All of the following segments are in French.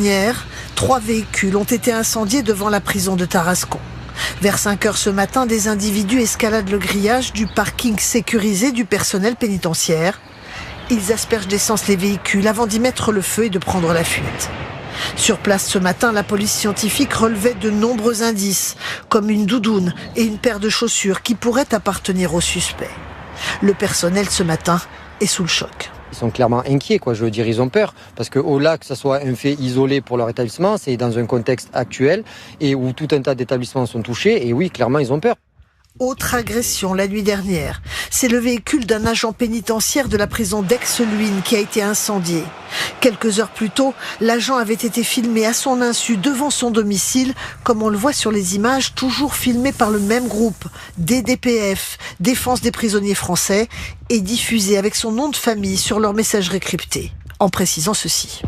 dernière, 3 véhicules ont été incendiés devant la prison de Tarascon. Vers 5 heures ce matin, des individus escaladent le grillage du parking sécurisé du personnel pénitentiaire. Ils aspergent d'essence les véhicules avant d'y mettre le feu et de prendre la fuite. Sur place ce matin, la police scientifique relevait de nombreux indices, comme une doudoune et une paire de chaussures qui pourraient appartenir aux suspects. Le personnel ce matin est sous le choc. Ils sont clairement inquiets, je veux dire, ils ont peur. Parce qu'au-delà que ce soit un fait isolé pour leur établissement, c'est dans un contexte actuel et où tout un tas d'établissements sont touchés. Et oui, clairement, ils ont peur. Autre agression la nuit dernière. C'est le véhicule d'un agent pénitentiaire de la prison d'Aix-Luynes qui a été incendié. Quelques heures plus tôt, l'agent avait été filmé à son insu devant son domicile, comme on le voit sur les images, toujours filmées par le même groupe, DDPF, Défense des prisonniers français, et diffusé avec son nom de famille sur leur messagerie cryptée, en précisant ceci.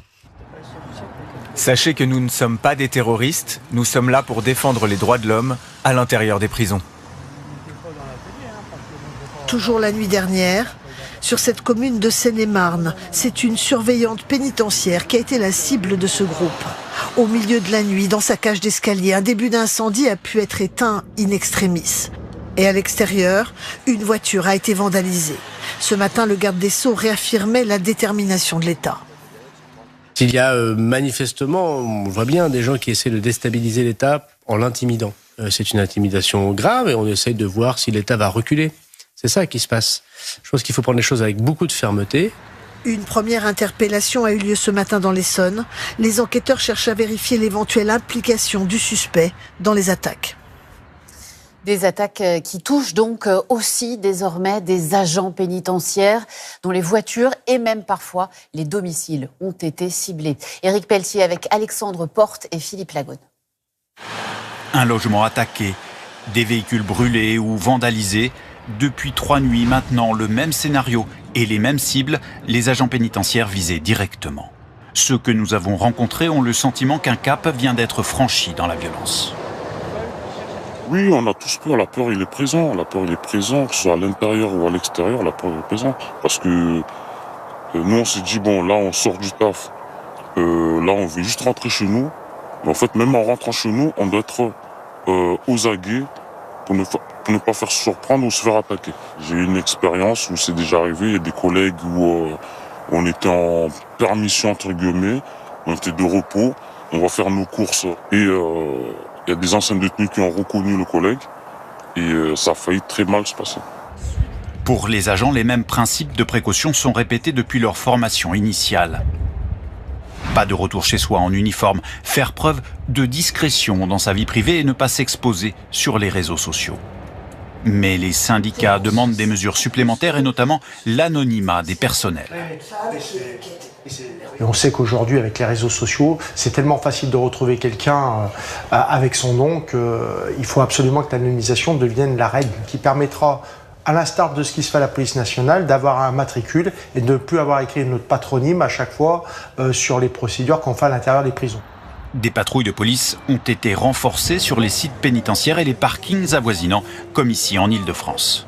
Sachez que nous ne sommes pas des terroristes, nous sommes là pour défendre les droits de l'homme à l'intérieur des prisons. Toujours la nuit dernière, sur cette commune de Seine-et-Marne, c'est une surveillante pénitentiaire qui a été la cible de ce groupe. Au milieu de la nuit, dans sa cage d'escalier, un début d'incendie a pu être éteint in extremis. Et à l'extérieur, une voiture a été vandalisée. Ce matin, le garde des Sceaux réaffirmait la détermination de l'État. Il y a manifestement, on voit bien, des gens qui essaient de déstabiliser l'État en l'intimidant. C'est une intimidation grave et on essaye de voir si l'État va reculer. C'est ça qui se passe. Je pense qu'il faut prendre les choses avec beaucoup de fermeté. Une première interpellation a eu lieu ce matin dans l'Essonne. Les enquêteurs cherchent à vérifier l'éventuelle implication du suspect dans les attaques. Des attaques qui touchent donc aussi désormais des agents pénitentiaires dont les voitures et même parfois les domiciles ont été ciblés. Éric Pelletier avec Alexandre Porte et Philippe Lagone. Un logement attaqué, des véhicules brûlés ou vandalisés. Depuis 3 nuits maintenant, le même scénario et les mêmes cibles, les agents pénitentiaires visés directement. Ceux que nous avons rencontrés ont le sentiment qu'un cap vient d'être franchi dans la violence. Oui, on a tous peur. La peur, il est présent. La peur, il est présent, que ce soit à l'intérieur ou à l'extérieur. La peur, il est présent. Parce que nous, on s'est dit, bon, là, on sort du taf. Là, on veut juste rentrer chez nous. Mais en fait, même en rentrant chez nous, on doit être aux aguets pour ne pas faire se surprendre ou se faire attaquer. J'ai eu une expérience où c'est déjà arrivé. Il y a des collègues où on était en permission, entre guillemets. On était de repos. On va faire nos courses. Et il y a des anciens détenus qui ont reconnu le collègue. Et ça a failli très mal se passer. Pour les agents, les mêmes principes de précaution sont répétés depuis leur formation initiale. Pas de retour chez soi en uniforme, faire preuve de discrétion dans sa vie privée et ne pas s'exposer sur les réseaux sociaux. Mais les syndicats demandent des mesures supplémentaires et notamment l'anonymat des personnels. Et on sait qu'aujourd'hui, avec les réseaux sociaux, c'est tellement facile de retrouver quelqu'un avec son nom qu'il faut absolument que l'anonymisation devienne la règle qui permettra, à l'instar de ce qui se fait à la police nationale, d'avoir un matricule et de ne plus avoir écrit notre patronyme à chaque fois sur les procédures qu'on fait à l'intérieur des prisons. Des patrouilles de police ont été renforcées sur les sites pénitentiaires et les parkings avoisinants, comme ici en Île-de-France.